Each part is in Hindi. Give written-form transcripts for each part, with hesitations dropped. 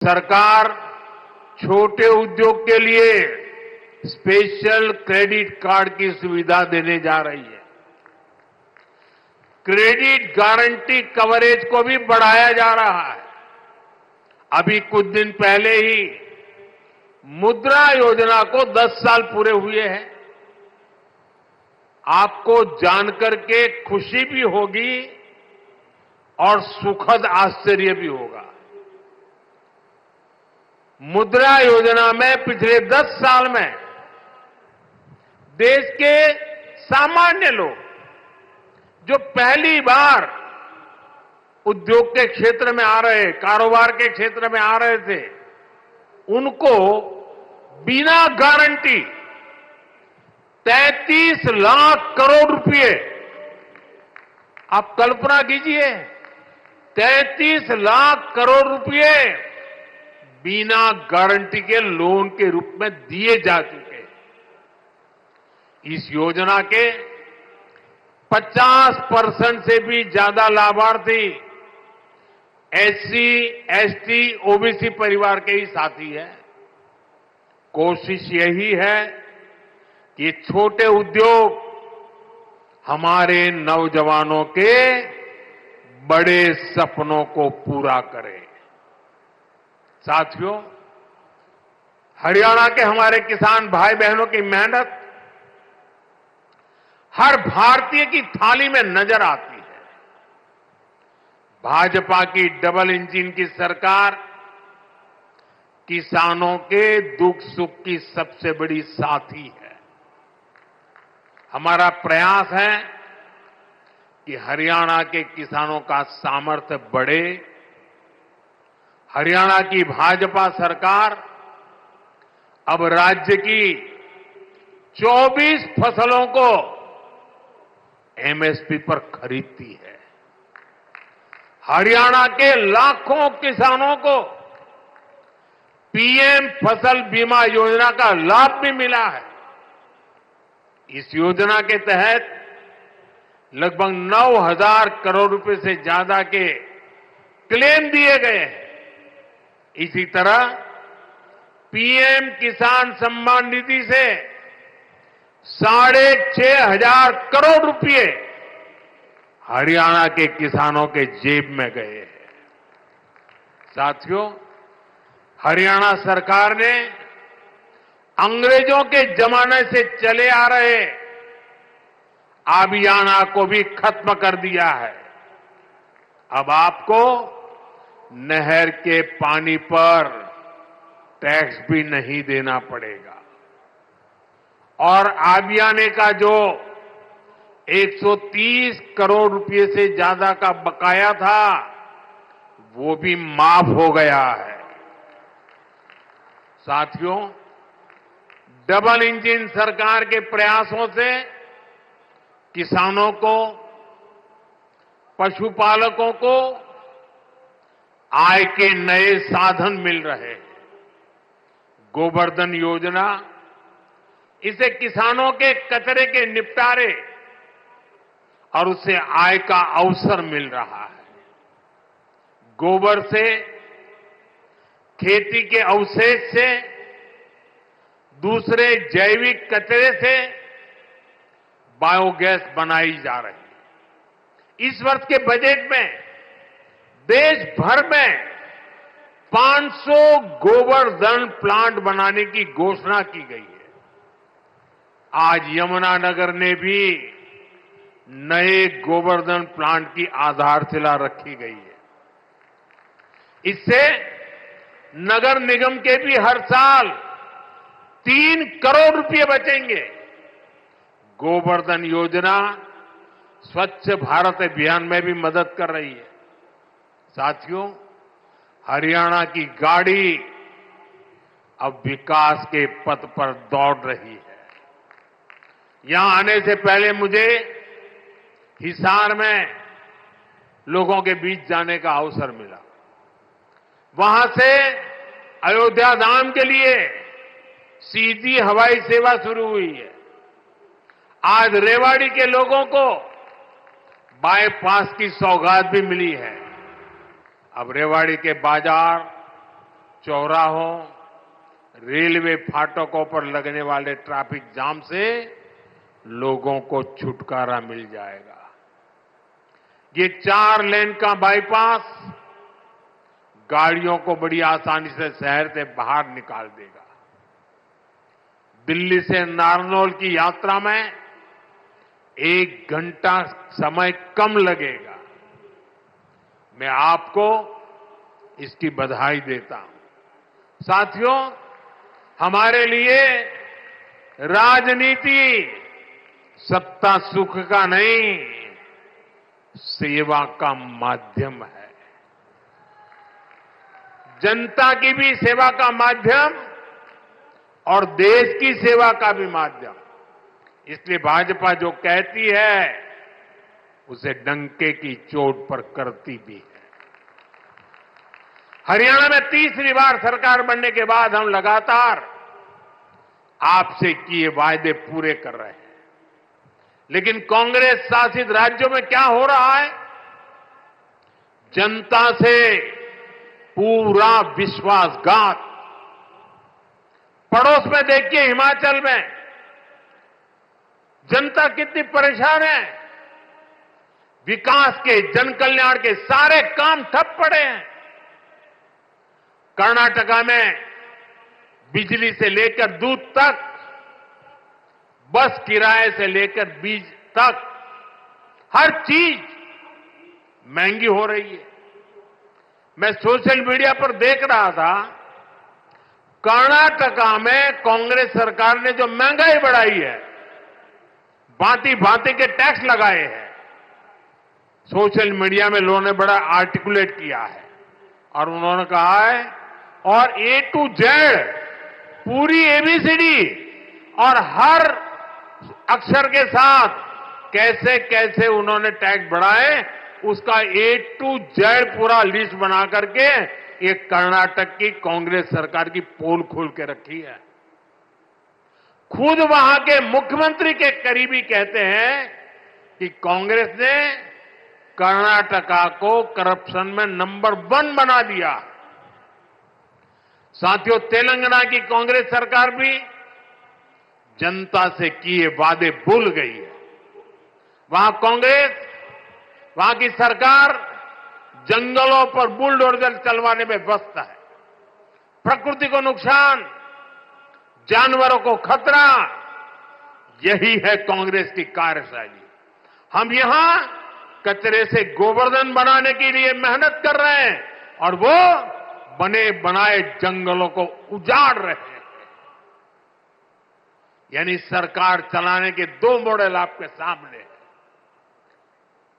सरकार छोटे उद्योग के लिए स्पेशल क्रेडिट कार्ड की सुविधा देने जा रही है। क्रेडिट गारंटी कवरेज को भी बढ़ाया जा रहा है। अभी कुछ दिन पहले ही मुद्रा योजना को 10 साल पूरे हुए हैं। आपको जानकर के खुशी भी होगी और सुखद आश्चर्य भी होगा। मुद्रा योजना में पिछले 10 साल में देश के सामान्य लोग जो पहली बार उद्योग के क्षेत्र में आ रहे, कारोबार के क्षेत्र में आ रहे थे, उनको बिना गारंटी 33 लाख करोड़ रुपए, आप कल्पना कीजिए, 33 लाख करोड़ रुपए बिना गारंटी के लोन के रूप में दिए जा चुके हैं। इस योजना के 50% से भी ज्यादा लाभार्थी एससी, एसटी, ओबीसी परिवार के ही साथी हैं। कोशिश यही है कि छोटे उद्योग हमारे नौजवानों के बड़े सपनों को पूरा करें। साथियों, हरियाणा के हमारे किसान भाई बहनों की मेहनत हर भारतीय की थाली में नजर आती है। भाजपा की डबल इंजन की सरकार किसानों के दुख सुख की सबसे बड़ी साथी है। हमारा प्रयास है कि हरियाणा के किसानों का सामर्थ्य बढ़े। हरियाणा की भाजपा सरकार अब राज्य की 24 फसलों को एमएसपी पर खरीदती है। हरियाणा के लाखों किसानों को पीएम फसल बीमा योजना का लाभ भी मिला है। इस योजना के तहत लगभग 9,000 करोड़ रुपए से ज्यादा के क्लेम दिए गए हैं। इसी तरह पीएम किसान सम्मान निधि से 6,500 करोड़ रुपए हरियाणा के किसानों के जेब में गए हैं। साथियों, हरियाणा सरकार ने अंग्रेजों के जमाने से चले आ रहे आबियाना को भी खत्म कर दिया है। अब आपको नहर के पानी पर टैक्स भी नहीं देना पड़ेगा और आबियाने का जो 130 करोड़ रुपए से ज्यादा का बकाया था, वो भी माफ हो गया है। साथियों, डबल इंजन सरकार के प्रयासों से किसानों को, पशुपालकों को आय के नए साधन मिल रहे हैं। गोवर्धन योजना, इसे किसानों के कचरे के निपटारे और उससे आय का अवसर मिल रहा है। गोबर से, खेती के अवशेष से, दूसरे जैविक कचरे से बायोगैस बनाई जा रही है। इस वर्ष के बजट में देश भर में 500 गोवर्धन प्लांट बनाने की घोषणा की गई है। आज यमुनानगर ने भी नए गोवर्धन प्लांट की आधारशिला रखी गई है। इससे नगर निगम के भी हर साल 3 करोड़ रुपए बचेंगे। गोवर्धन योजना स्वच्छ भारत अभियान में भी मदद कर रही है। साथियों, हरियाणा की गाड़ी अब विकास के पथ पर दौड़ रही है। यहां आने से पहले मुझे हिसार में लोगों के बीच जाने का अवसर मिला। वहां से अयोध्या धाम के लिए सीधी हवाई सेवा शुरू हुई है। आज रेवाड़ी के लोगों को बाईपास की सौगात भी मिली है। अब रेवाड़ी के बाजार चौराहों, रेलवे फाटकों पर लगने वाले ट्रैफिक जाम से लोगों को छुटकारा मिल जाएगा। ये 4 लेन का बाईपास गाड़ियों को बड़ी आसानी से शहर से बाहर निकाल देगा। दिल्ली से नारनौल की यात्रा में 1 घंटा समय कम लगेगा। मैं आपको इसकी बधाई देता हूं। साथियों, हमारे लिए राजनीति सत्ता सुख का नहीं, सेवा का माध्यम है। जनता की भी सेवा का माध्यम और देश की सेवा का भी माध्यम। इसलिए भाजपा जो कहती है उसे डंके की चोट पर करती भी है। हरियाणा में तीसरी बार सरकार बनने के बाद हम लगातार आपसे किए वायदे पूरे कर रहे हैं। लेकिन कांग्रेस शासित राज्यों में क्या हो रहा है? जनता से पूरा विश्वासघात। पड़ोस में देखिए, हिमाचल में जनता कितनी परेशान है। विकास के, जन कल्याण के सारे काम ठप पड़े हैं। कर्नाटका में बिजली से लेकर दूध तक, बस किराए से लेकर बीज तक, हर चीज महंगी हो रही है। मैं सोशल मीडिया पर देख रहा था, कर्नाटका में कांग्रेस सरकार ने जो महंगाई बढ़ाई है, भांति भांति के टैक्स लगाए हैं। सोशल मीडिया में लोगों ने बड़ा आर्टिकुलेट किया है और उन्होंने कहा है, और A to Z पूरी ABCD और हर अक्षर के साथ कैसे कैसे उन्होंने टैक्स बढ़ाए, उसका A to Z पूरा लिस्ट बना करके ये कर्नाटक की कांग्रेस सरकार की पोल खोल के रखी है। खुद वहां के मुख्यमंत्री के करीबी कहते हैं कि कांग्रेस ने कर्नाटका को करप्शन में नंबर 1 बना दिया। साथियों, तेलंगाना की कांग्रेस सरकार भी जनता से किए वादे भूल गई है। वहां कांग्रेस, वहां की सरकार जंगलों पर बुलडोजर चलवाने में व्यस्त है। प्रकृति को नुकसान, जानवरों को खतरा, यही है कांग्रेस की कार्यशैली। हम यहां कचरे से गोवर्धन बनाने के लिए मेहनत कर रहे हैं और वो बने बनाए जंगलों को उजाड़ रहे हैं। यानी सरकार चलाने के 2 मॉडल आपके सामने हैं।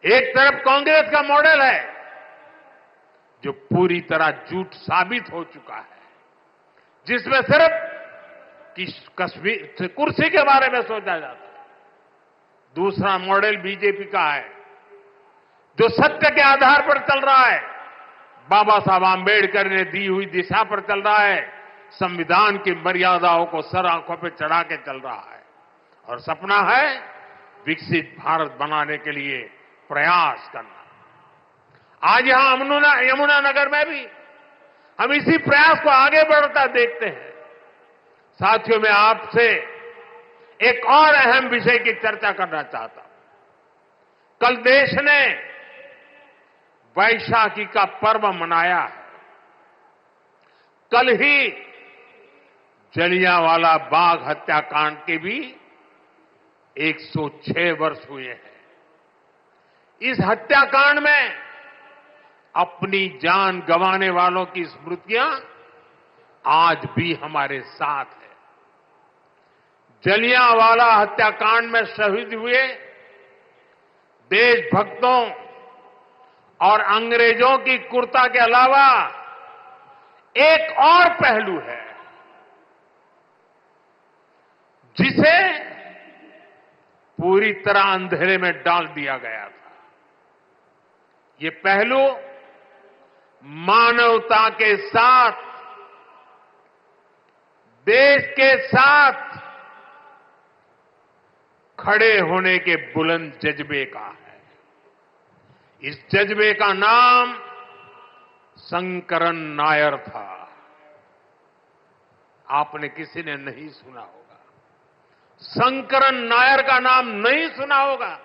एक तरफ कांग्रेस का मॉडल है जो पूरी तरह झूठ साबित हो चुका है, जिसमें सिर्फ कुर्सी के बारे में सोचा जाता है। दूसरा मॉडल बीजेपी का है जो सत्य के आधार पर चल रहा है, बाबा साहब आंबेडकर ने दी हुई दिशा पर चल रहा है, संविधान की मर्यादाओं को सर आंखों पर चढ़ा के चल रहा है और सपना है विकसित भारत बनाने के लिए प्रयास करना। आज यहां यमुनानगर में भी हम इसी प्रयास को आगे बढ़ता देखते हैं। साथियों, मैं आपसे एक और अहम विषय की चर्चा करना चाहता हूं। कल देश ने वैशाखी का पर्व मनाया है। कल ही जलियांवाला बाग हत्याकांड के भी 106 वर्ष हुए हैं। इस हत्याकांड में अपनी जान गंवाने वालों की स्मृतियां आज भी हमारे साथ है। जलियांवाला हत्याकांड में शहीद हुए देशभक्तों और अंग्रेजों की क्रूरता के अलावा एक और पहलू है जिसे पूरी तरह अंधेरे में डाल दिया गया था। ये पहलू मानवता के साथ, देश के साथ खड़े होने के बुलंद जज्बे का है। इस जज्बे का नाम शंकरन नायर था। आपने किसी ने नहीं सुना होगा। शंकरन नायर का नाम नहीं सुना होगा,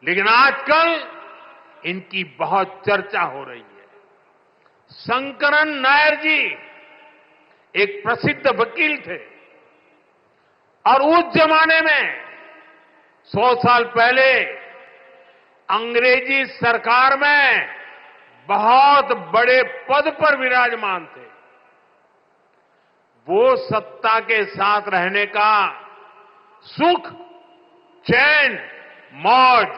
लेकिन आजकल इनकी बहुत चर्चा हो रही है। शंकरन नायर जी एक प्रसिद्ध वकील थे और उस जमाने में 100 साल पहले अंग्रेजी सरकार में बहुत बड़े पद पर विराजमान थे। वो सत्ता के साथ रहने का सुख, चैन, मौज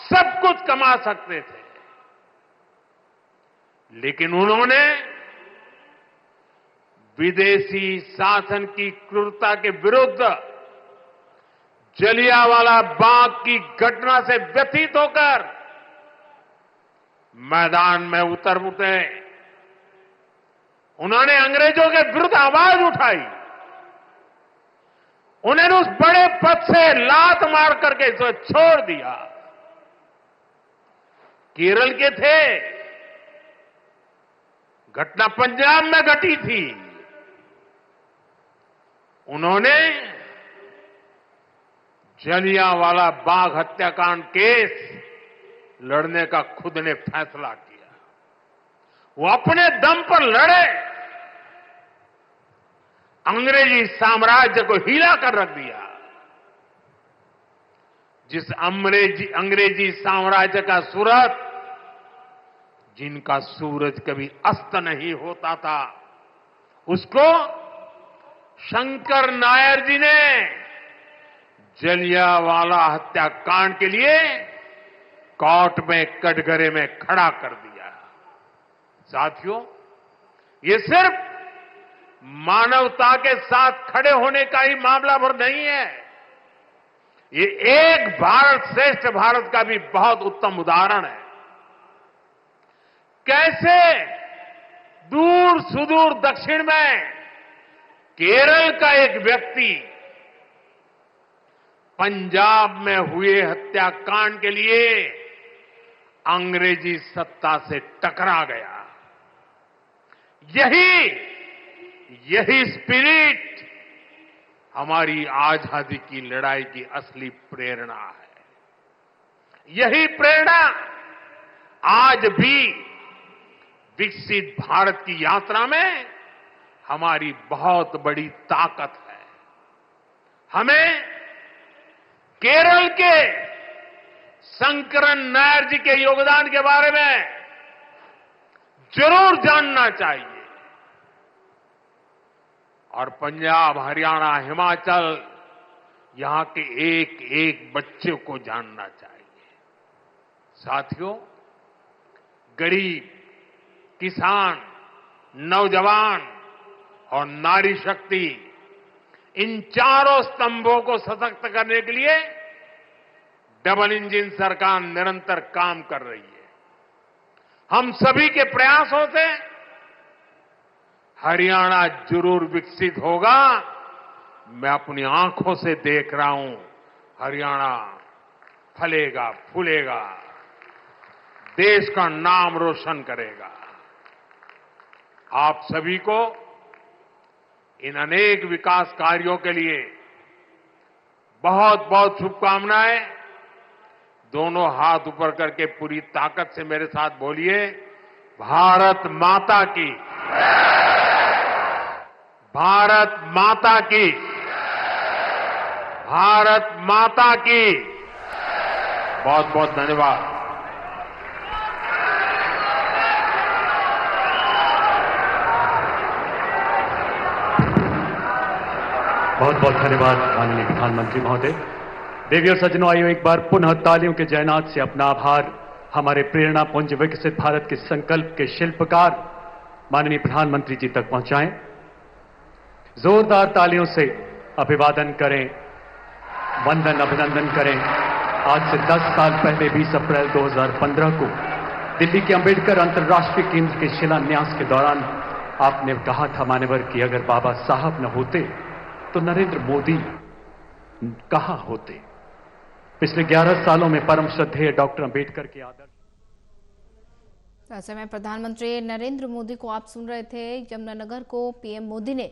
सब कुछ कमा सकते थे, लेकिन उन्होंने विदेशी शासन की क्रूरता के विरुद्ध जलियांवाला बाग की घटना से व्यथित होकर मैदान में उतर उठे। उन्होंने अंग्रेजों के विरुद्ध आवाज उठाई। उन्होंने उस बड़े पद से लात मार करके इसे छोड़ दिया। केरल के थे, घटना पंजाब में घटी थी। उन्होंने जलियांवाला बाग हत्याकांड केस लड़ने का खुद ने फैसला किया। वो अपने दम पर लड़े, अंग्रेजी साम्राज्य को हिला कर रख दिया। जिस अंग्रेजी साम्राज्य का सूरत, जिनका सूरज कभी अस्त नहीं होता था, उसको शंकर नायर जी ने जलियांवाला हत्याकांड के लिए कोर्ट में कटघरे में खड़ा कर दिया। साथियों, ये सिर्फ मानवता के साथ खड़े होने का ही मामला भर नहीं है, ये एक भारत श्रेष्ठ भारत का भी बहुत उत्तम उदाहरण है। कैसे दूर सुदूर दक्षिण में केरल का एक व्यक्ति पंजाब में हुए हत्याकांड के लिए अंग्रेजी सत्ता से टकरा गया। यही स्पिरिट हमारी आजादी की लड़ाई की असली प्रेरणा है। यही प्रेरणा आज भी विकसित भारत की यात्रा में हमारी बहुत बड़ी ताकत है। हमें केरल के शंकरन नायर जी के योगदान के बारे में जरूर जानना चाहिए, और पंजाब, हरियाणा, हिमाचल, यहां के एक एक बच्चे को जानना चाहिए। साथियों, गरीब, किसान, नौजवान और नारी शक्ति, इन चारों स्तंभों को सशक्त करने के लिए डबल इंजन सरकार निरंतर काम कर रही है। हम सभी के प्रयासों से हरियाणा जरूर विकसित होगा। मैं अपनी आंखों से देख रहा हूं, हरियाणा फलेगा, फूलेगा, देश का नाम रोशन करेगा। आप सभी को इन अनेक विकास कार्यों के लिए बहुत बहुत शुभकामनाएं। दोनों हाथ ऊपर करके पूरी ताकत से मेरे साथ बोलिए, भारत माता की, भारत माता की, भारत माता की। बहुत बहुत धन्यवाद। बहुत बहुत धन्यवाद माननीय प्रधानमंत्री महोदय। देवी और सज्जनों, आइए एक बार पुनः तालियों के जयनाद से अपना आभार हमारे प्रेरणा पुंज विकसित भारत के संकल्प के शिल्पकार माननीय प्रधानमंत्री जी तक पहुंचाएं। जोरदार तालियों से अभिवादन करें, वंदन अभिनंदन करें। आज से 10 साल पहले 20 अप्रैल 2015 को दिल्ली के अंबेडकर अंतर्राष्ट्रीय केंद्र के शिलान्यास के दौरान आपने कहा था मान्यवर कि अगर बाबा साहब न होते तो नरेंद्र मोदी कहां होते। पिछले 11 सालों में परम श्रद्धेय डॉक्टर अंबेडकर के आदर्श। ऐसे में प्रधानमंत्री नरेंद्र मोदी को आप सुन रहे थे। यमुनानगर को पीएम मोदी ने